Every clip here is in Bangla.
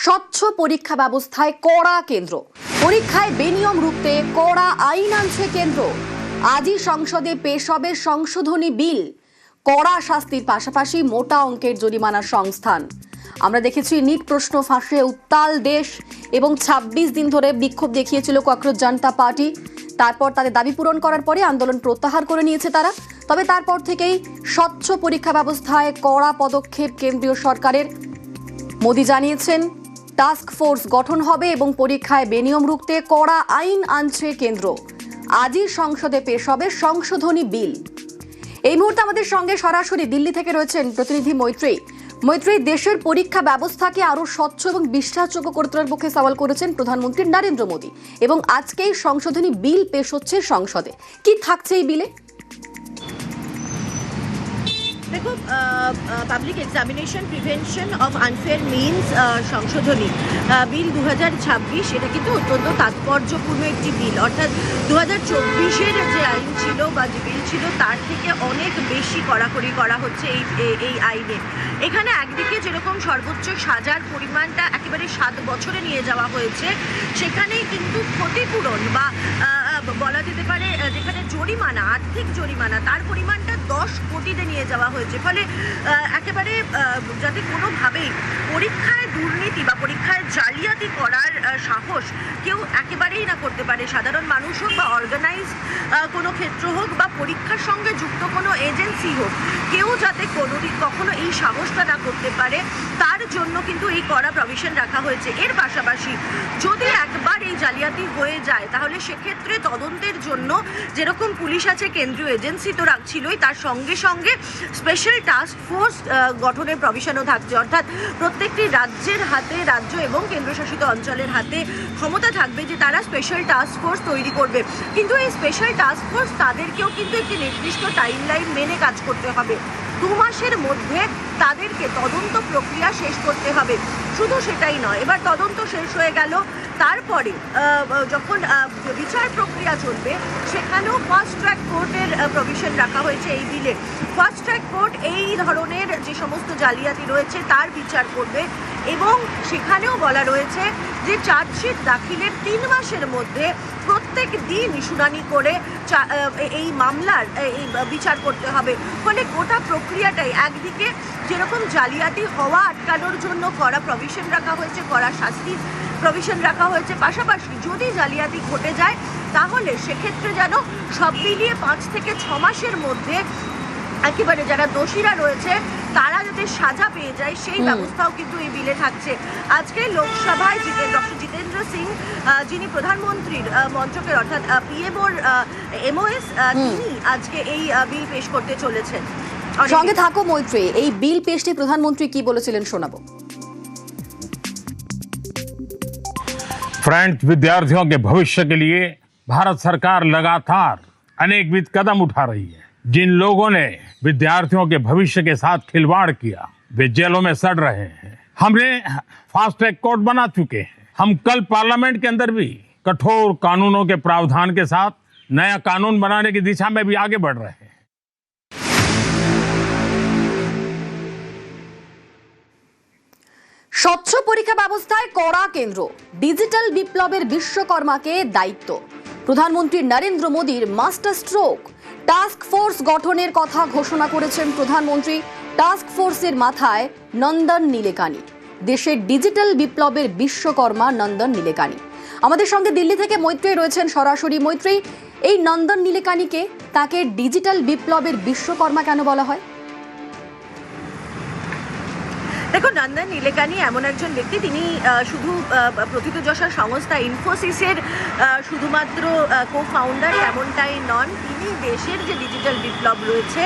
স্বচ্ছ পরীক্ষা ব্যবস্থায় কড়া কেন্দ্র, পরীক্ষায় বেনিয়ম রুখতে কড়া আইন আনছে কেন্দ্র। আজই সংসদে পেশ হবে সংশোধনী বিল, কড়া শাস্তির পাশাপাশি মোটা অঙ্কের জরিমানার সংস্থান। আমরা দেখেছি নিট প্রশ্ন ফাঁসে উত্তাল দেশ এবং ২৬ দিন ধরে বিক্ষোভ দেখিয়েছিল ককরোচ জনতা পার্টি। তারপর তাদের দাবি পূরণ করার পরে আন্দোলন প্রত্যাহার করে নিয়েছে তারা। তবে তারপর থেকেই স্বচ্ছ পরীক্ষা ব্যবস্থায় কড়া পদক্ষেপ কেন্দ্রীয় সরকারের। মোদি জানিয়েছেন টাস্ক ফোর্স গঠন হবে এবং পরীক্ষায় বেনিয়ম রুখতে কড়া আইন আনছে কেন্দ্র। আজই সংসদে পেশ হবে সংশোধনী বিল। এই মুহূর্তে আমাদের সঙ্গে সরাসরি দিল্লি থেকে রয়েছেন প্রতিনিধি মৈত্রী। দেশের পরীক্ষা ব্যবস্থাকে আরো স্বচ্ছ এবং বিশ্বাসযোগ্য করে তোলার পক্ষে সওয়াল করেছেন প্রধানমন্ত্রী নরেন্দ্র মোদী এবং আজকেই সংশোধনী বিল পেশ হচ্ছে সংসদে। কি থাকছে এই বিলে? দেখো, public examination prevention of unfair means সংশোধনী বিল ২০২৬, এটা কিন্তু অত্যন্ত তাৎপর্যপূর্ণ একটি বিল। অর্থাৎ ২০২৪-এর যে আইন ছিল বা যে বিল ছিল তার থেকে অনেক বেশি কড়াকড়ি করা হচ্ছে এই আইনে। এখানে একদিকে যেরকম সর্বোচ্চ সাজার পরিমাণটা একেবারে 7 বছরে নিয়ে যাওয়া হয়েছে, সেখানেই কিন্তু ক্ষতিপূরণ বা বলা যেতে পারে যেখানে জরিমানা, আর্থিক জরিমানা, তার পরিমাণটা 10 কোটিতে নিয়ে যাওয়া হয়েছে। ফলে একেবারে যাতে কোনোভাবেই পরীক্ষায় দুর্নীতি বা পরীক্ষায় জালিয়াতি করার সাহস কেউ একেবারেই না করতে পারে, সাধারণ মানুষ হোক বা অর্গানাইজ কোনো ক্ষেত্র হোক বা পরীক্ষার সঙ্গে যুক্ত কোনো এজেন্সি হোক, কেউ যাতে কখনো এই সাহসটা না করতে পারে, তার জন্য কিন্তু এই কড়া প্রভিশন রাখা হয়েছে। এর পাশাপাশি যদি একবার এই জালিয়াতি হয়ে যায় তাহলে সেক্ষেত্রে তদন্তের জন্য যেরকম পুলিশ আছে, কেন্দ্রীয় এজেন্সি তো রাখছিলই, তার সঙ্গে সঙ্গে স্পেশাল টাস্ক ফোর্স গঠনের প্রভিশনও থাকছে। অর্থাৎ প্রত্যেকটি রাজ্যের হাতে, রাজ্য এবং কেন্দ্রশাসিত অঞ্চলের হাতে ক্ষমতা থাকবে যে তারা স্পেশাল টাস্ক ফোর্স তৈরি করবে। কিন্তু এই স্পেশাল টাস্ক ফোর্স তাদেরকেও কিন্তু একটি নির্দিষ্ট টাইমলাইন মেনে কাজ করতে হবে। 2 মাসের মধ্যে তাদেরকে তদন্ত প্রক্রিয়া শেষ করতে হবে। শুধু সেটাই নয়, এবার তদন্ত শেষ হয়ে গেল, তারপরে যখন বিচার প্রক্রিয়া চলবে সেখানেও ফাস্ট ট্র্যাক কোর্টের প্রভিশন রাখা হয়েছে এই বিলে। ফাস্ট ট্র্যাক কোর্ট এই ধরনের যে সমস্ত জালিয়াতি রয়েছে তার বিচার করবে এবং সেখানেও বলা রয়েছে যে চার্জশিট দাখিলের 3 মাসের মধ্যে প্রত্যেক দিন শুনানি করে এই মামলার এই বিচার করতে হবে। ফলে গোটা প্রক্রিয়াটাই একদিকে যেরকম জালিয়াতি হওয়া আটকানোর জন্য কড়া প্রভিশন রাখা হয়েছে, কড়া শাস্তির প্রভিশন রাখা হয়েছে, পাশাপাশি যদি জালিয়াতি ঘটে যায় তাহলে সেক্ষেত্রে যেন সব মিলিয়ে 5 থেকে 6 মাসের মধ্যে একেবারে যারা দোষীরা রয়েছে তারা যাতে সাজা পেয়ে যায় সেই ব্যবস্থাও কিন্তু এই বিলে থাকছে। আজকে লোকসভায় ডক্টর জিতেন্দ্র সিং, যিনি প্রধানমন্ত্রীর মন্ত্রকের অর্থাৎ পিএমওর এমওএস, তিনি আজকে এই বিল পেশ করতে চলেছেন। সঙ্গে থাকো মৈত্রী। এই বিল পেশে প্রধানমন্ত্রী কি বলেছিলেন শোনাবো। फ्रेंड्स, विद्यार्थियों के भविष्य के लिए भारत सरकार लगातार अनेकविध कदम उठा रही है। जिन लोगों ने विद्यार्थियों के भविष्य के साथ खिलवाड़ किया वे जेलों में सड़ रहे हैं। हमने फास्ट ट्रैक कोर्ट बना चुके हैं। हम कल पार्लियामेंट के अंदर भी कठोर कानूनों के प्रावधान के साथ नया कानून बनाने की दिशा में भी आगे बढ़ रहे हैं। স্বচ্ছ পরীক্ষা ব্যবস্থায় কড়া কেন্দ্র, ডিজিটাল বিপ্লবের বিশ্বকর্মাকে দায়িত্ব। প্রধানমন্ত্রী নরেন্দ্র মোদীর মাস্টার স্ট্রোক, টাস্ক ফোর্স গঠনের কথা ঘোষণা করেছেন প্রধানমন্ত্রী। টাস্ক ফোর্সের মাথায় নন্দন নিলেকানি, দেশের ডিজিটাল বিপ্লবের বিশ্বকর্মা নন্দন নিলেকানি। আমাদের সঙ্গে দিল্লি থেকে মৈত্রী রয়েছেন সরাসরি। মৈত্রী, এই নন্দন নিলেকানিকে, তাকে ডিজিটাল বিপ্লবের বিশ্বকর্মা কেন বলা হয়? দেখো, নন্দন নিলেকানি এমন একজন ব্যক্তি, তিনি শুধু প্রথিতযশা সংস্থা ইনফোসিসের শুধুমাত্র কো-ফাউন্ডার এমনটাই নন, তিনি দেশের যে ডিজিটাল বিপ্লব রয়েছে,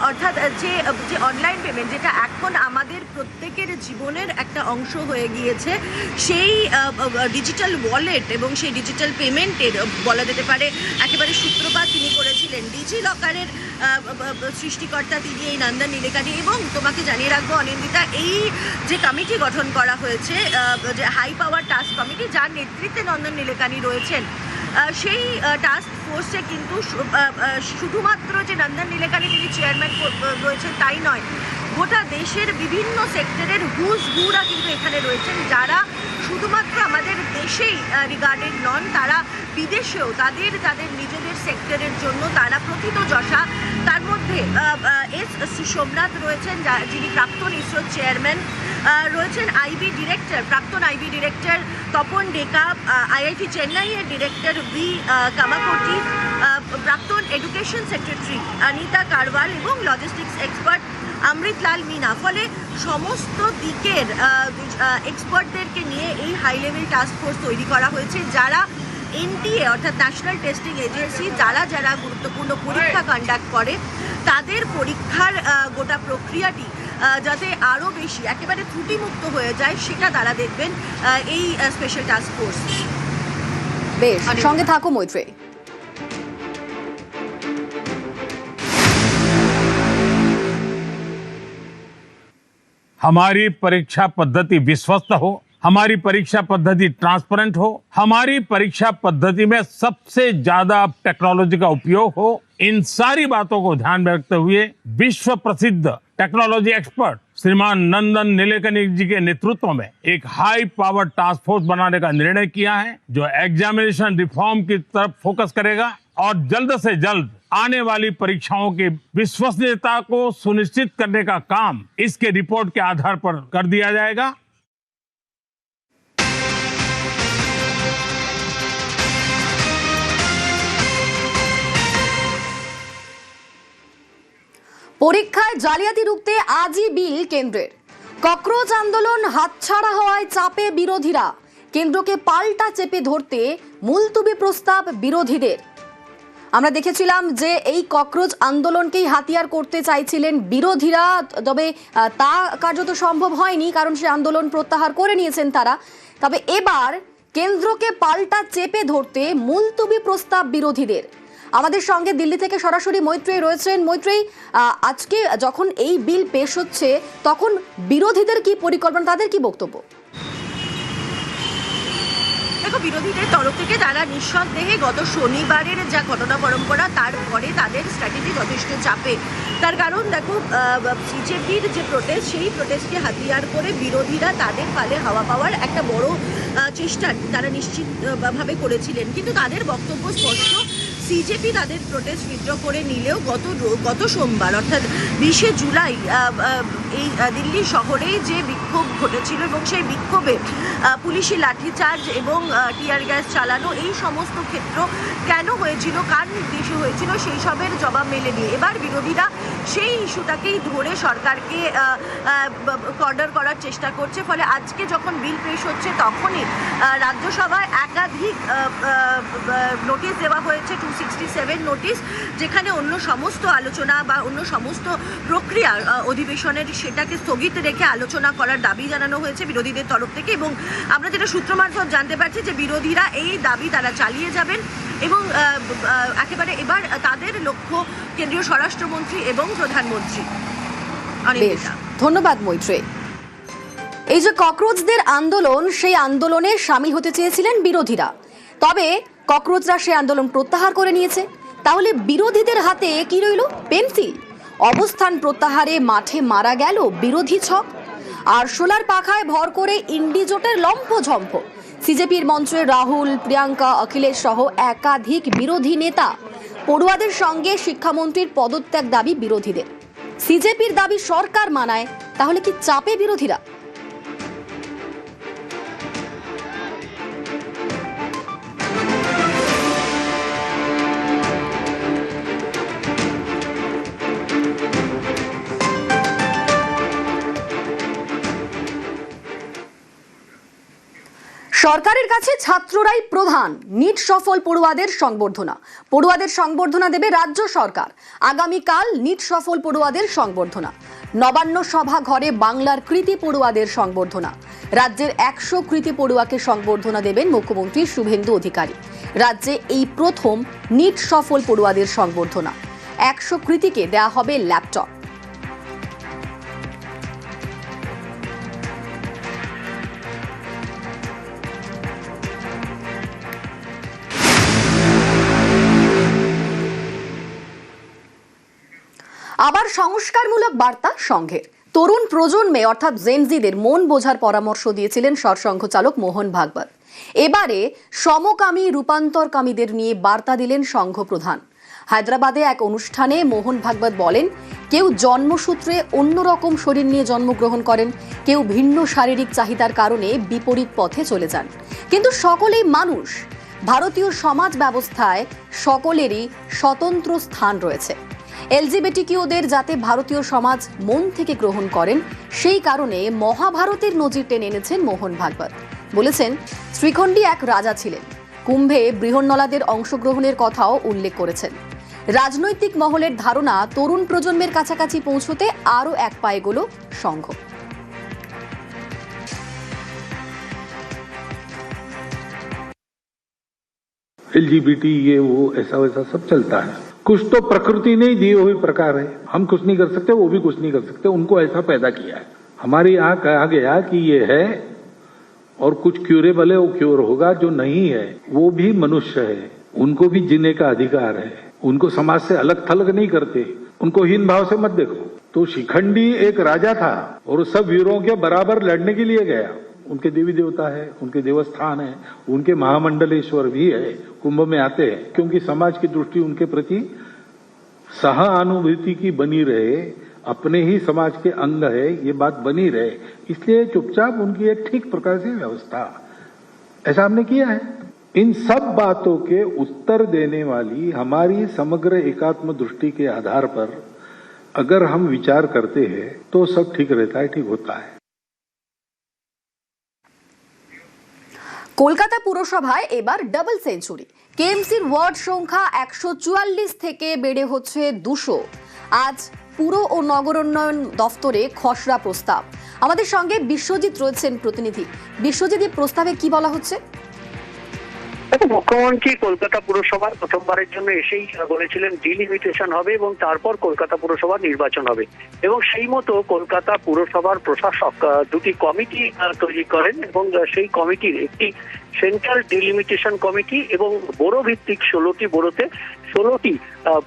অর্থাৎ যে অনলাইন পেমেন্ট, যেটা এখন আমাদের প্রত্যেকের জীবনের একটা অংশ হয়ে গিয়েছে, সেই ডিজিটাল ওয়ালেট এবং সেই ডিজিটাল পেমেন্টের বলা যেতে পারে একেবারে সূত্রপাত তিনি করেছিলেন। ডিজি লকারের সৃষ্টিকর্তা তিনি, এই নন্দন নিলেকানি। এবং তোমাকে জানিয়ে রাখবো অনিন্দিতা, এই যে কমিটি গঠন করা হয়েছে, যে হাই পাওয়ার টাস্ক কমিটি, যার নেতৃত্বে নন্দন নিলেকানি রয়েছেন, সেই টাস্ক ফোর্সে কিন্তু শুধুমাত্র যে নন্দন নীলেকানি তিনি চেয়ারম্যান রয়েছেন তাই নয়, গোটা দেশের বিভিন্ন সেক্টরের হুরা কিন্তু এখানে রয়েছেন, যারা শুধুমাত্র আমাদের দেশেই রিগার্ডেড নন, তারা বিদেশেও তাদের নিজেদের সেক্টরের জন্য তারা প্রথিতযশা। তার মধ্যে এস সোমনাথ রয়েছেন, যিনি প্রাক্তন ইসরোর চেয়ারম্যান, রয়েছেন প্রাক্তন আইবি ডিরেক্টর তপন ডেকা, আইআইটি চেন্নাইয়ের ডিরেক্টর ভি কামাকোটি, প্রাক্তন এডুকেশন সেক্রেটারি অনিতা কারওয়াল এবং লজিস্টিক্স এক্সপার্ট অমৃতলাল মিনা। ফলে সমস্ত দিকের এক্সপার্টদেরকে নিয়ে এই হাই লেভেল টাস্ক ফোর্স তৈরি করা হয়েছে, যারা এনটিএ অর্থাৎ ন্যাশনাল টেস্টিং এজেন্সি যারা গুরুত্বপূর্ণ পরীক্ষা কন্ডাক্ট করে, তাদের পরীক্ষার গোটা প্রক্রিয়াটি যাতে আরও বেশি একেবারে ত্রুটিমুক্ত হয়ে যায় সেটা তারা দেখবেন এই স্পেশাল টাস্ক ফোর্স। বেশ, সঙ্গে থাকো মৈত্রী। हमारी परीक्षा पद्धति विश्वस्त हो, हमारी परीक्षा पद्धति ट्रांसपेरेंट हो, हमारी परीक्षा पद्धति में सबसे ज्यादा टेक्नोलॉजी का उपयोग हो, इन सारी बातों को ध्यान में रखते हुए विश्व प्रसिद्ध टेक्नोलॉजी एक्सपर्ट श्रीमान नंदन नीलेकनी जी के नेतृत्व में एक हाई पावर टास्क फोर्स बनाने का निर्णय किया है, जो एग्जामिनेशन रिफॉर्म की तरफ फोकस करेगा और जल्द से जल्द आने वाली परीक्षाओं की विश्वसनीयता को सुनिश्चित करने का काम इसके रिपोर्ट के आधार पर कर दिया जाएगा। পরীক্ষায় জালিয়াতি রুখতে আজই বিল কেন্দ্রের। ককরোচ আন্দোলন হাতছাড়া হওয়ায় চাপে বিরোধীরা, কেন্দ্রকে পাল্টা চেপে ধরতে মুলতুবি প্রস্তাব বিরোধীদের। আমরা দেখেছিলাম যে এই ককরোচ আন্দোলনকেই হাতিয়ার করতে চাইছিলেন বিরোধীরা, তবে তা কার্যত সম্ভব হয়নি, কারণ সে আন্দোলন প্রত্যাহার করে নিয়েছেন তারা। তবে এবার কেন্দ্রকে পাল্টা চেপে ধরতে মুলতুবি প্রস্তাব বিরোধীদের। আমাদের সঙ্গে দিল্লি থেকে সরাসরি মৈত্রী রয়েছেন। মৈত্রী, আজকে যখন এই বিল পেশ হচ্ছে তখন বিরোধীদের কি পরিকল্পনা, তাদের কি বক্তব্য? দেখো, বিরোধীদের তরফ থেকে তারা নিঃসন্দেহে গত শনিবারের যা ঘটনা পরম্পরা, তারপরে তাদের স্ট্র্যাটেজি যথেষ্ট চাপে। তার কারণ দেখো, বিজেপির যে প্রোটেস্ট, সেই প্রোটেস্টকে হাতিয়ার করে বিরোধীরা তাদের ফালে হাওয়া পাওয়ার একটা বড় চেষ্টা তারা নিশ্চিতভাবে করেছিলেন, কিন্তু তাদের বক্তব্য স্পষ্ট। সিজেপি তাদের প্রোটেস্ট উইথড্র করে নিলেও গত সোমবার অর্থাৎ 20শে জুলাই এই দিল্লি শহরে যে বিক্ষোভ ঘটেছিল এবং সেই বিক্ষোভে পুলিশি লাঠিচার্জ এবং টিয়ার গ্যাস চালানো, এই সমস্ত ক্ষেত্র কেন হয়েছিল, কার নির্দেশে হয়েছিল, সেই সবের জবাব মেলেনি। এবার বিরোধীরা সেই ইস্যুটাকেই ধরে সরকারকে কর্নার করার চেষ্টা করছে। ফলে আজকে যখন বিল পেশ হচ্ছে তখনই রাজ্যসভায় একাধিক নোটিশ দেওয়া হয়েছে, 267 নোটিশ, যেখানে অন্য সমস্ত আলোচনা বা অন্য সমস্ত প্রক্রিয়া অধিবেশনের সেটাকে স্থগিত রেখে আলোচনা করার দাবি জানানো হয়েছে বিরোধীদের তরফ থেকে। এবং আমরা যেটা সূত্র মারফত জানতে পারছি যে বিরোধীরা এই দাবি তারা চালিয়ে যাবেন এবং একেবারে এবার তাদের লক্ষ্য কেন্দ্রীয় স্বরাষ্ট্রমন্ত্রী এবং প্রধানমন্ত্রী। ধন্যবাদ মৈত্রী। এই যে ককরোচদের আন্দোলন, সেই আন্দোলনে সামিল হতে চেয়েছিলেন বিরোধীরা, তবে ককরোচরা সেই আন্দোলন প্রত্যাহার করে নিয়েছে। তাহলে বিরোধীদের হাতে কি রইল? পেন্সিল। অবস্থান প্রত্যাহারে মাঠে মারা গেল বিরোধী ছক। আর সোলার পাখায় ভর করে ইন্ডিজোটের লম্ফঝম্প। সিজেপির মঞ্চে রাহুল, প্রিয়াঙ্কা, অখিলেশ সহ একাধিক বিরোধী নেতা। পড়ুয়াদের সঙ্গে শিক্ষামন্ত্রীর পদত্যাগ দাবি বিরোধীদের। সিজেপির দাবি সরকার মানায়, তাহলে কি চাপে বিরোধীরা? সরকারের কাছে ছাত্ররাই প্রধান। নিট সফল পড়ুয়াদের সংবর্ধনা। পড়ুয়াদের সংবর্ধনা দেবে রাজ্য সরকার। আগামীকাল নিট সফল পড়ুয়াদের সংবর্ধনা। নবান্ন সভা ঘরে বাংলার কৃতি পড়ুয়াদের সংবর্ধনা। রাজ্যের 100 কৃতি পড়ুয়াকে সংবর্ধনা দেবেন মুখ্যমন্ত্রী শুভেন্দু অধিকারী। রাজ্যে এই প্রথম নিট সফল পড়ুয়াদের সংবর্ধনা। 100 কৃতিকে দেয়া হবে ল্যাপটপ। আবার সংস্কারমূলক বার্তা সংঘের। তরুণ প্রজন্মে অর্থাৎ জেনজিদের মন বোঝার পরামর্শ দিয়েছিলেন সরসংঘ চালক মোহন ভাগবত। এবারে সমকামী রূপান্তরকামীদের নিয়ে বার্তা দিলেন সংঘ প্রধান। হায়দ্রাবাদে এক অনুষ্ঠানে মোহন ভাগবত বলেন, কেউ জন্মসূত্রে অন্যরকম শরীর নিয়ে জন্মগ্রহণ করেন, কেউ ভিন্ন শারীরিক চাহিদার কারণে বিপরীত পথে চলে যান, কিন্তু সকলেই মানুষ। ভারতীয় সমাজ ব্যবস্থায় সকলেরই স্বতন্ত্র স্থান রয়েছে। এলজিবিটিকিউদের যাতে ভারতীয় সমাজ মন থেকে গ্রহণ করেন, সেই কারণে মহাভারতের নজির টেনে এনেছেন মোহন ভাগবত। বলেছেন, শ্রীখণ্ডী এক রাজা ছিলেন। কুম্ভে বৃহন্নলাদের অংশগ্রহণের কথাও উল্লেখ করেছেন। রাজনৈতিক মহলের ধারণা তরুণ প্রজন্মের কাছাকাছি পৌঁছতে আরও এক পা এগোলো সংঘ। LGBT ये वो ऐसा वैसा सब चलता है। कुछ तो प्रकृति ने दिए हुए प्रकार है, हम कुछ नहीं कर सकते, वो भी कुछ नहीं कर सकते, उनको ऐसा पैदा किया है। हमारे यहाँ कहा गया कि ये है और कुछ क्यूरेबल है, वो क्योर होगा। जो नहीं है वो भी मनुष्य है, उनको भी जीने का अधिकार है, उनको समाज से अलग थलग नहीं करते, उनको हीन भाव से मत देखो। तो शिखंडी एक राजा था और सब वीरों के बराबर लड़ने के लिए गया। उनके देवी देवता है, उनके देवस्थान है, उनके महामंडलेश्वर भी है, कुंभ में आते हैं, क्योंकि समाज की दृष्टि उनके प्रति सहानुभूति की बनी रहे, अपने ही समाज के अंग है, ये बात बनी रहे, इसलिए चुपचाप उनकी एक ठीक प्रकार से व्यवस्था ऐसा हमने किया है। इन सब बातों के उत्तर देने वाली हमारी समग्र एकात्म दृष्टि के आधार पर अगर हम विचार करते हैं तो सब ठीक रहता है, ठीक होता है। কলকাতা পুরসভায় এবার ডাবল সেঞ্চুরি। কেএমসির ওয়ার্ড সংখ্যা 144 থেকে বেড়ে হচ্ছে 200। আজ পুর ও নগরোন্নয়ন দফতরে খসড়া প্রস্তাব। আমাদের সঙ্গে বিশ্বজিৎ রয়েছেন প্রতিনিধি। বিশ্বজিৎ, এই প্রস্তাবে কি বলা হচ্ছে? মুখ্যমন্ত্রী কলকাতা পুরসভার প্রথমবারের জন্য এসেই বলেছিলেন ডিলিমিটেশন হবে এবং তারপর কলকাতা পুরসভার নির্বাচন হবে, এবং সেই মতো কলকাতা পুরসভার প্রশাসক দুটি কমিটি তৈরি করেন এবং সেই কমিটির একটি সেন্ট্রাল ডিলিমিটেশন কমিটি এবং বড়ো ভিত্তিক 16টি বড়োতে 16টি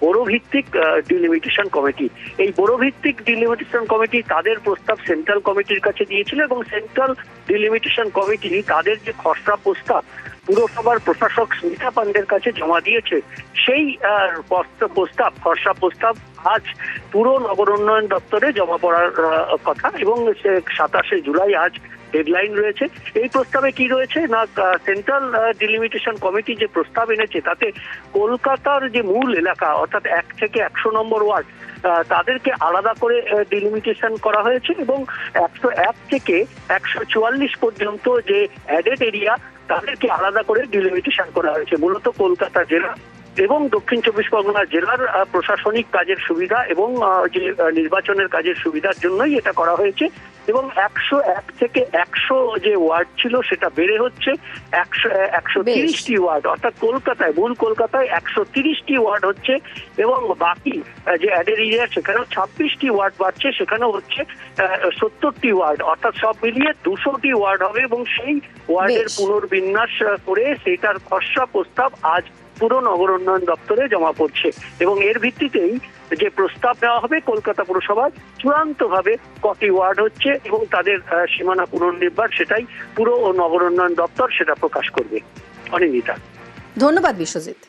বড়ো ভিত্তিক ডিলিমিটেশন কমিটি। এই বড়ো ভিত্তিক ডিলিমিটেশন কমিটি তাদের প্রস্তাব সেন্ট্রাল কমিটির কাছে দিয়েছিল এবং সেন্ট্রাল ডিলিমিটেশন কমিটি তাদের যে খসড়া প্রস্তাব পুরসভার প্রশাসক স্মিতা পান্ডের কাছে জমা দিয়েছে, সেই খসড়া প্রস্তাব আজ পুর নগর উন্নয়ন দপ্তরে জমা পড়ার কথা এবং 27শে জুলাই আজ ডেডলাইন রয়েছে। এই প্রস্তাবে কি রয়েছে না, সেন্ট্রাল ডিলিমিটেশন কমিটি যে প্রস্তাব এনেছে তাতে কলকাতার যে মূল এলাকা অর্থাৎ 1 থেকে 100 নম্বর ওয়ার্ড তাদেরকে আলাদা করে ডিলিমিটেশন করা হয়েছে এবং 101 থেকে 144 পর্যন্ত যে অ্যাডেড এরিয়া তাদেরকে আলাদা করে ডিলিমিটেশন করা হয়েছে। মূলত কলকাতা জেলা এবং দক্ষিণ 24 পরগনা জেলার প্রশাসনিক কাজের সুবিধা এবং যে নির্বাচনের কাজের সুবিধার জন্যই এটা করা হয়েছে এবং 101 থেকে 100 যে ওয়ার্ড ছিল সেটা বেড়ে হচ্ছে 130টি ওয়ার্ড, অর্থাৎ কলকাতায় মূল কলকাতায় 130টি ওয়ার্ড হচ্ছে এবং বাকি যে অ্যাডেড এরিয়া সেখানেও 26টি ওয়ার্ড বাড়ছে, সেখানেও হচ্ছে 70টি ওয়ার্ড, অর্থাৎ সব মিলিয়ে 200টি ওয়ার্ড হবে এবং সেই ওয়ার্ডের পুনর্বিন্যাস করে সেটার খসড়া প্রস্তাব আজ পুর নগর উন্নয়ন দপ্তরে জমা পড়ছে এবং এর ভিত্তিতেই যে প্রস্তাব নেওয়া হবে কলকাতা পুরসভায় চূড়ান্তভাবে কটি ওয়ার্ড হচ্ছে এবং তাদের সীমানা পুনর্নির্মাণ সেটাই পুর ও নগর উন্নয়ন দপ্তর সেটা প্রকাশ করবে। অনিন্দিতা, ধন্যবাদ বিশ্বজিৎ।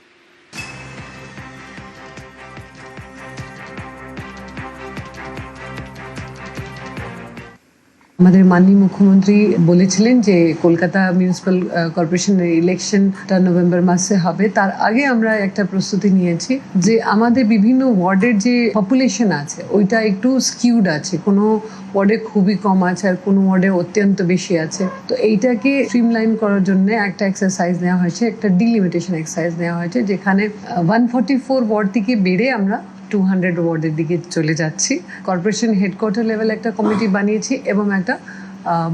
আমাদের মাননীয় মুখ্যমন্ত্রী বলেছিলেন যে কলকাতা মিউনিসিপ্যাল কর্পোরেশনের ইলেকশনটা নভেম্বর মাসে হবে, তার আগে আমরা একটা প্রস্তুতি নিয়েছি যে আমাদের বিভিন্ন ওয়ার্ডের যে পপুলেশন আছে ওইটা একটু স্কিউড আছে, কোনো ওয়ার্ডে খুবই কম আছে আর কোনো ওয়ার্ডে অত্যন্ত বেশি আছে। তো এইটাকে স্ট্রিমলাইন করার জন্য একটা এক্সারসাইজ নেওয়া হয়েছে, একটা ডিলিমিটেশন এক্সারসাইজ নেওয়া হয়েছে, যেখানে 144 ওয়ার্ড থেকে বেড়ে আমরা 200 ওয়ার্ডের দিকে চলে যাচ্ছি। কর্পোরেশন হেডকোয়ার্টার লেভেল একটা কমিটি বানিয়েছি এবং একটা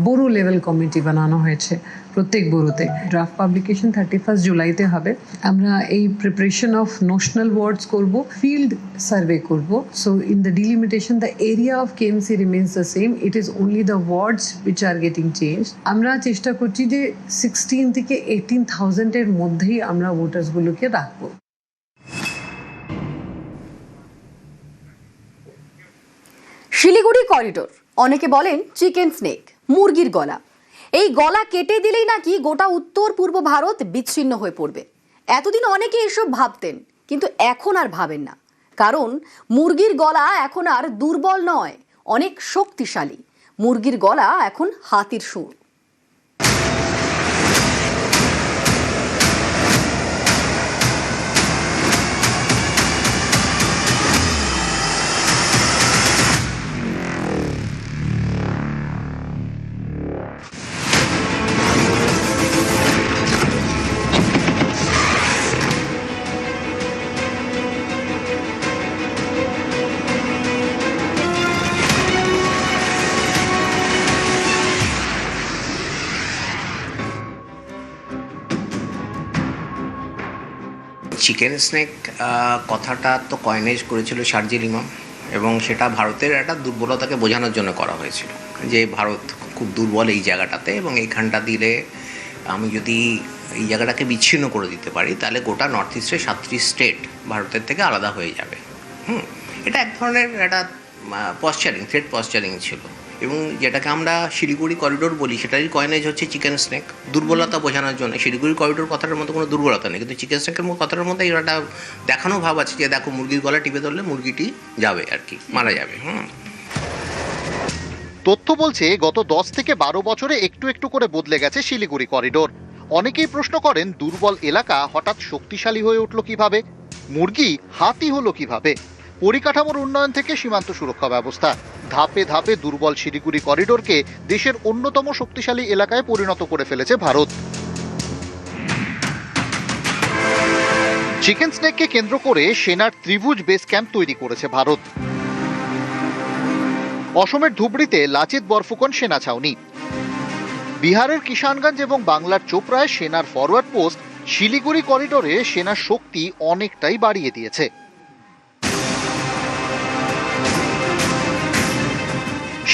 বড়ো লেভেল কমিটি বানানো হয়েছে প্রত্যেক বড়োতে। ড্রাফট পাবলিকেশন 31 জুলাইতে হবে। আমরা এই প্রিপারেশন অফ নোশনাল ওয়ার্ডস করব, ফিল্ড সার্ভে করব। So in the delimitation the area of KMC remains the same, it is only the words which are getting change. আমরা চেষ্টা করছি যে 16 থেকে 18,000 এর মধ্যেই আমরা ভোটার্সগুলোকে রাখবো। শিলিগুড়ি করিডোর, অনেকে বলেন চিকেন স্নেক, মুরগির গলা। এই গলা কেটে দিলেই নাকি গোটা উত্তর পূর্ব ভারত বিচ্ছিন্ন হয়ে পড়বে। এতদিন অনেকে এসব ভাবতেন, কিন্তু এখন আর ভাবেন না, কারণ মুরগির গলা এখন আর দুর্বল নয়, অনেক শক্তিশালী। মুরগির গলা এখন হাতির সুর। চিকেন স্নেক কথাটা তো কয়েনেজ করেছিল শারজিল ইমাম, এবং সেটা ভারতের একটা দুর্বলতাকে বোঝানোর জন্য করা হয়েছিল, যে ভারত খুব দুর্বল এই জায়গাটাতে, এবং এইখানটা দিলে আমি যদি এই জায়গাটাকে বিচ্ছিন্ন করে দিতে পারি তাহলে গোটা নর্থ ইস্টের 7টি স্টেট ভারতের থেকে আলাদা হয়ে যাবে। এটা এক ধরনের একটা থ্রেড পশ্চারিং ছিল, এবং যেটাকে আমরা শিলিগুড়ি করিডোর বলি সেটারই কয়েনেজ হচ্ছে চিকেন স্নেক, দুর্বলতা বোঝানোর জন্য। শিলিগুড়ি করিডোর কথাটার মধ্যে কোনো দুর্বলতা নেই, কিন্তু চিকেন স্নেকের কথাটার মধ্যে একটা দেখানো ভাব আছে যে দেখো মুরগির গলা টিপে ধরলে মুরগিটি যাবে আর কি, মারা যাবে। তথ্য বলছে গত 10 থেকে 12 বছরে একটু একটু করে বদলে গেছে শিলিগুড়ি করিডোর। অনেকেই প্রশ্ন করেন দুর্বল এলাকা হঠাৎ শক্তিশালী হয়ে উঠল কিভাবে, মুরগি হাতি হলো কিভাবে। পরিকাঠামোর উন্নয়ন থেকে সীমান্ত সুরক্ষা ব্যবস্থা, ধাপে ধাপে দুর্বল শিলিগুড়ি করিডোরকে দেশের অন্যতম শক্তিশালী এলাকায় পরিণত করে ফেলেছে ভারত। চিকেন স্নেককে কেন্দ্র করে সেনার ত্রিভুজ বেস ক্যাম্প তৈরি করেছে ভারত। অসমের ধুবড়িতে লাচিত বরফুকন সেনা ছাউনি, বিহারের কিষানগঞ্জ এবং বাংলার চোপড়ায় সেনার ফরওয়ার্ড পোস্ট শিলিগুড়ি করিডোরে সেনার শক্তি অনেকটাই বাড়িয়ে দিয়েছে।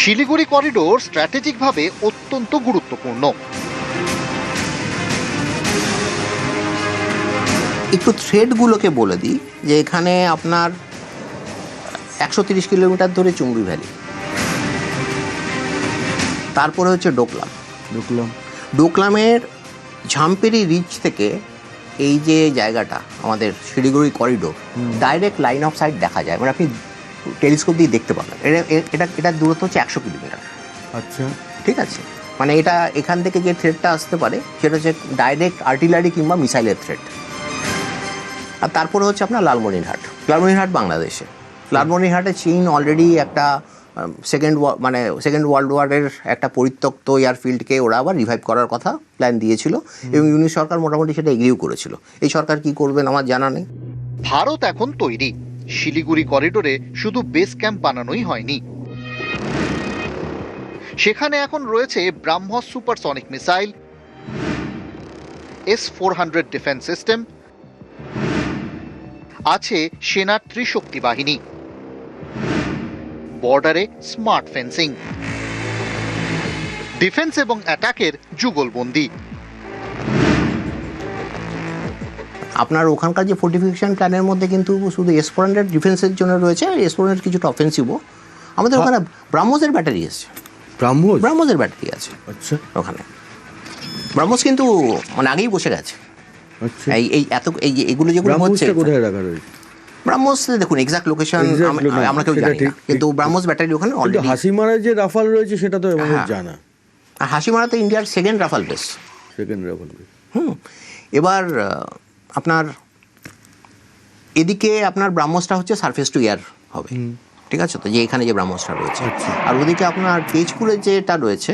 শিলিগুড়ি করিডোর স্ট্র্যাটেজিকভাবে অত্যন্ত গুরুত্বপূর্ণ। একটু থ্রেডগুলোকে বলে দিই যে এখানে আপনার 130 কিলোমিটার ধরে চুংড়ি ভ্যালি, তারপরে হচ্ছে ডোকলামের ঝাম্পেরি রিচ থেকে এই যে জায়গাটা আমাদের Siliguri corridor, direct line of sight দেখা যায়, মানে আপনি টেলিস্কোপ দিয়ে দেখতে পাবেন। এটা দূরত্ব হচ্ছে 100 কিলোমিটার। আচ্ছা, ঠিক আছে, মানে এটা এখান থেকে যে থ্রেডটা আসতে পারে সেটা হচ্ছে ডাইরেক্ট আর্টিলারি কিংবা মিসাইলের থ্রেড। আর তারপরে হচ্ছে আপনার লালমনিরহাট বাংলাদেশে। লালমনিরহাটে চীন অলরেডি একটা সেকেন্ড ওয়ার্ল্ড ওয়ারের একটা পরিত্যক্ত এয়ারফিল্ডকে ওরা আবার রিভাইভ করার কথা প্ল্যান দিয়েছিল, এবং ইউনিট সরকার মোটামুটি সেটা এগ্রিও করেছিল। এই সরকার কি করবেন আমার জানা নেই। ভারত এখন তৈরি। শিলিগুড়ি করিডোরে শুধু বেস ক্যাম্প বানানোই হয়নি, সেখানে এখন রয়েছে BrahMos supersonic missile, S-400 defence system, আছে সেনার ত্রিশক্তি বাহিনী, বর্ডারে স্মার্ট ফেন্সিং, ডিফেন্স এবং অ্যাটাকের যুগলবন্দি। আপনার ওখানকার যে ফোর্টিফিকেশন প্ল্যানের মধ্যে কিন্তু শুধু S-400 ডিফেন্সের জন্য রয়েছে, S-400 কিছুটা অফেন্সিভও। আমাদের ওখানে ব্রাহ্মসের ব্যাটারি এসছে, ব্রাহ্মসের ব্যাটারি আছে। আচ্ছা, ওখানে ব্রাহ্মস কিন্তু মানে আগেই বসে গেছে। এইগুলো যেগুলো হচ্ছে ব্রাহ্মস, দেখুন এক্সাক্ট লোকেশন আমরা কেউ জানি না, কিন্তু ব্রাহ্মস ব্যাটারি ওখানে অলরেডি। হাসিমারায় যে রাফাল রয়েছে সেটা তো আমাদের জানা। আর হাসিমারা তো ইন্ডিয়ার সেকেন্ড রাফাল বেস। এবার আপনার এদিকে আপনার ব্রাহ্মসটা হচ্ছে সারফেস টু এয়ার হবে, ঠিক আছে, তো যে এখানে যে ব্রাহ্মসটা রয়েছে। আর ওদিকে আপনার তেজপুরে যেটা রয়েছে,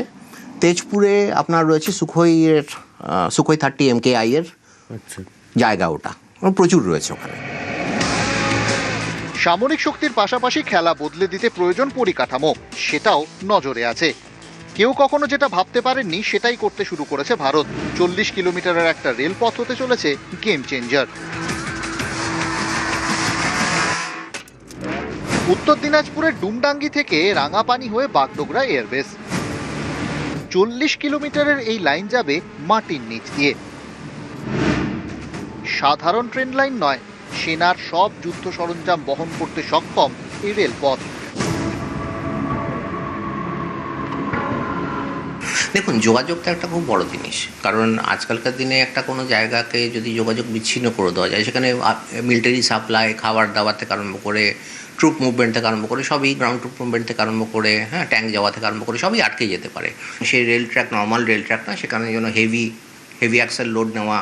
তেজপুরে আপনার রয়েছে সুখোই 30 MKI এর জায়গা, ওটা প্রচুর রয়েছে ওখানে। সামরিক শক্তির পাশাপাশি খেলা বদলে দিতে প্রয়োজন পরিকাঠামো, সেটাও নজরে আছে। কেউ কখনো যেটা ভাবতে পারেননি সেটাই করতে শুরু করেছে ভারত। 40 কিলোমিটারের একটা রেলপথ হতে চলেছে গেম চেঞ্জার। উত্তর দিনাজপুরের ডুমডাঙ্গি থেকে রাঙাপানি হয়ে বাগডোগরা এয়ারবেস। 40 কিলোমিটারের এই লাইন যাবে মাটির নিচ দিয়ে। সাধারণ ট্রেন লাইন নয়, সেনার সব যুদ্ধ সরঞ্জাম বহন করতে সক্ষম এই রেলপথ। দেখুন, যোগাযোগ তো একটা খুব বড় জিনিস, কারণ আজকালকার দিনে একটা কোনো জায়গাকে যদি যোগাযোগ বিচ্ছিন্ন করে দেওয়া যায়, সেখানে মিলিটারি সাপ্লাই, খাবার দাবার থেকে আরম্ভ করে ট্রুপ মুভমেন্ট থেকে আরম্ভ করে সবই, গ্রাউন্ড ট্রুপ মুভমেন্ট থেকে আরম্ভ করে ট্যাঙ্ক যাওয়া থেকে আরম্ভ করে সবই আটকে যেতে পারে। সেই rail track normal rail track না, সেখানে যেন হেভি অ্যাক্সেল লোড নেওয়া,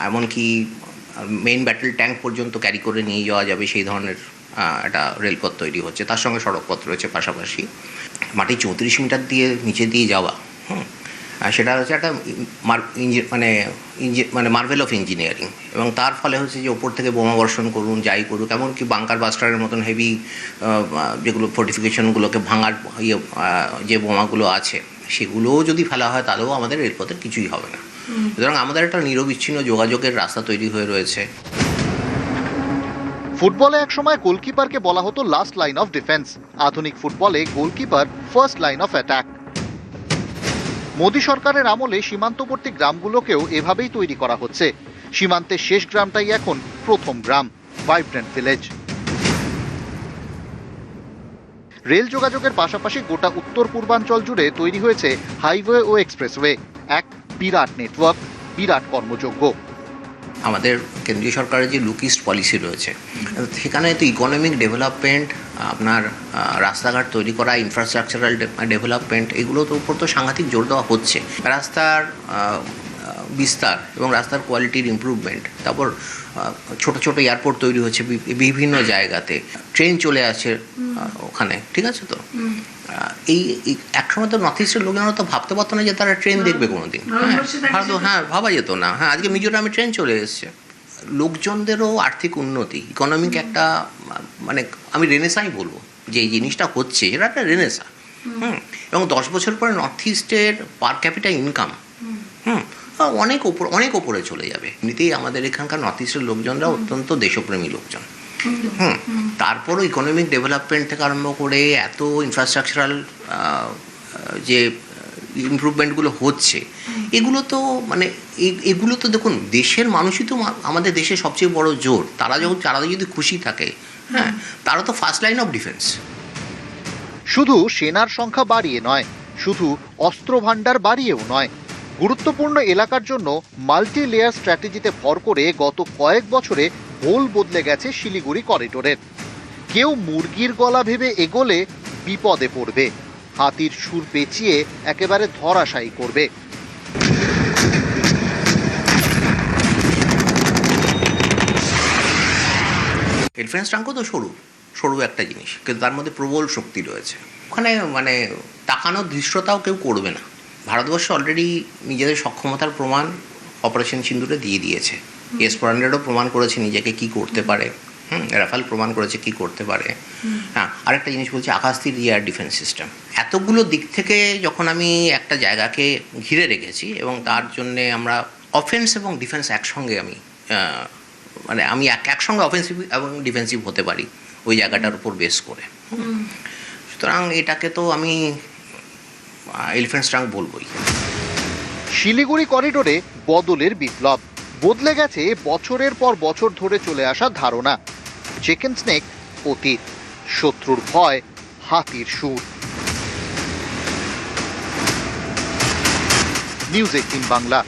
এমনকি মেইন ব্যাটেল ট্যাঙ্ক পর্যন্ত ক্যারি করে নিয়ে যাওয়া যাবে সেই ধরনের একটা রেলপথ তৈরি হচ্ছে। তার সঙ্গে সড়কপথ রয়েছে পাশাপাশি। মাটি 34 মিটার দিয়ে নিচে দিয়ে যাওয়া, সেটা হচ্ছে একটা মানে মার্ভেল অফ ইঞ্জিনিয়ারিং। এবং তার ফলে হচ্ছে যে ওপর থেকে বোমা বর্ষণ করুন, যাই করুক, এমনকি বাংকার বাস্টারের মতন হেভি যেগুলো ফোর্টিফিকেশনগুলোকে ভাঙার যে বোমাগুলো আছে, সেগুলোও যদি ফেলা হয় তাহলেও আমাদের রেলপথের কিছুই হবে না। সুতরাং আমাদের একটা নিরবিচ্ছিন্ন যোগাযোগের রাস্তা তৈরি হয়ে রয়েছে। ফুটবলে একসময় গোলকিপারকে বলা হতো লাস্ট লাইন অফ ডিফেন্স, আধুনিক ফুটবলে goalkeeper first line of attack. Modi সরকারের আমলে সীমান্তবর্তী গ্রামগুলোকেও এভাবেই তৈরি করা হচ্ছে। সীমান্তের শেষ গ্রামটাই এখন প্রথম গ্রাম, ভাইব্রেন্ট ভিলেজ। রেল যোগাযোগের পাশাপাশি গোটা উত্তর পূর্বাঞ্চল জুড়ে তৈরি হয়েছে হাইওয়ে ও এক্সপ্রেসওয়ে, এক বিরাট নেটওয়ার্ক, বিরাট কর্মযোগ্য। আমাদের কেন্দ্রীয় সরকারের যে লুক ইস্ট পলিসি রয়েছে, সেখানে তো ইকোনমিক ডেভেলপমেন্ট, আপনার রাস্তাঘাট তৈরি করা, ইনফ্রাস্ট্রাকচারাল ডেভেলপমেন্ট, এগুলোর উপর তো সাংঘাতিক জোর দেওয়া হচ্ছে। রাস্তার বিস্তার এবং রাস্তার কোয়ালিটির ইমপ্রুভমেন্ট, তারপর ছোট ছোট এয়ারপোর্ট তৈরি হচ্ছে বিভিন্ন জায়গাতে, ট্রেন চলে আসছে ওখানে, ঠিক আছে। তো এই একসময় তো নর্থ ইস্টের লোকেরা তো ভাবতে পারতো না যে তারা ট্রেন দেখবে কোনোদিন। ভাবা যেত না। আজকে মিজোরামে ট্রেন চলে এসছে। লোকজনদেরও আর্থিক উন্নতি, ইকোনমিক একটা, মানে আমি রেনেসাই বলবো যে এই জিনিসটা হচ্ছে, এটা একটা রেনেসা। এবং 10 বছর পরে নর্থ ইস্টের পার ক্যাপিটা ইনকাম অনেক ওপরে চলে যাবে। এমনিতেই আমাদের এখানকার নর্থ ইস্টের লোকজনরা অত্যন্ত দেশপ্রেমী লোকজন। তারপরও ইকোনমিক ডেভেলপমেন্ট থেকে আরম্ভ করে এত ইনফ্রাস্ট্রাকচারাল যে ইমপ্রুভমেন্টগুলো হচ্ছে, এগুলো তো মানে এগুলো তো দেখুন, দেশের মানুষই তো আমাদের দেশের সবচেয়ে বড় জোর। তারা যদি খুশি থাকে, তারা তো ফার্স্ট লাইন অফ ডিফেন্স। শুধু সেনার সংখ্যা বাড়িয়ে নয়, শুধু অস্ত্র ভাণ্ডার বাড়িয়েও নয়, গুরুত্বপূর্ণ এলাকার জন্য মাল্টি লেয়ার স্ট্র্যাটেজিতে ভর করে গত কয়েক বছরে ভোল বদলে গেছে শিলিগুড়ি করিডোরের। কেউ মুরগির গলা ভেবে এগোলে বিপদে পড়বে, হাতির সুর পেঁচিয়ে একেবারে ধরাশায়ী করবে। এলিফ্যান্ট ট্রাঙ্কও তো সরু একটা জিনিস, কিন্তু তার মধ্যে প্রবল শক্তি রয়েছে। ওখানে মানে তাকানোর দৃশ্যটাও কেউ করবে না। ভারতবর্ষ অলরেডি নিজেদের সক্ষমতার প্রমাণ অপারেশন সিন্দুরে দিয়ে দিয়েছে। S-400ও প্রমাণ করেছে নিজেকে কি করতে পারে, রাফাল প্রমাণ করেছে কি করতে পারে। আরেকটা জিনিস বলছি, আকাশতীর এয়ার ডিফেন্স সিস্টেম। এতগুলো দিক থেকে যখন আমি একটা জায়গাকে ঘিরে রেখেছি, এবং তার জন্যে আমরা অফেন্স এবং ডিফেন্স একসঙ্গে আমি একসঙ্গে অফেন্সিভ এবং ডিফেন্সিভ হতে পারি ওই জায়গাটার উপর বেস করে। সুতরাং এটাকে তো আমি এলিফ্যান্ট ট্রাঙ্ক বলবই। শিলিগুড়ি করিডোরে বদলের বিপ্লব, বদলে গেছে বছরের পর বছর ধরে চলে আসা ধারণা। চিকেন স্নেক অতীত, শত্রুর ভয়, হাতির সুর। নিউজ 18 বাংলা।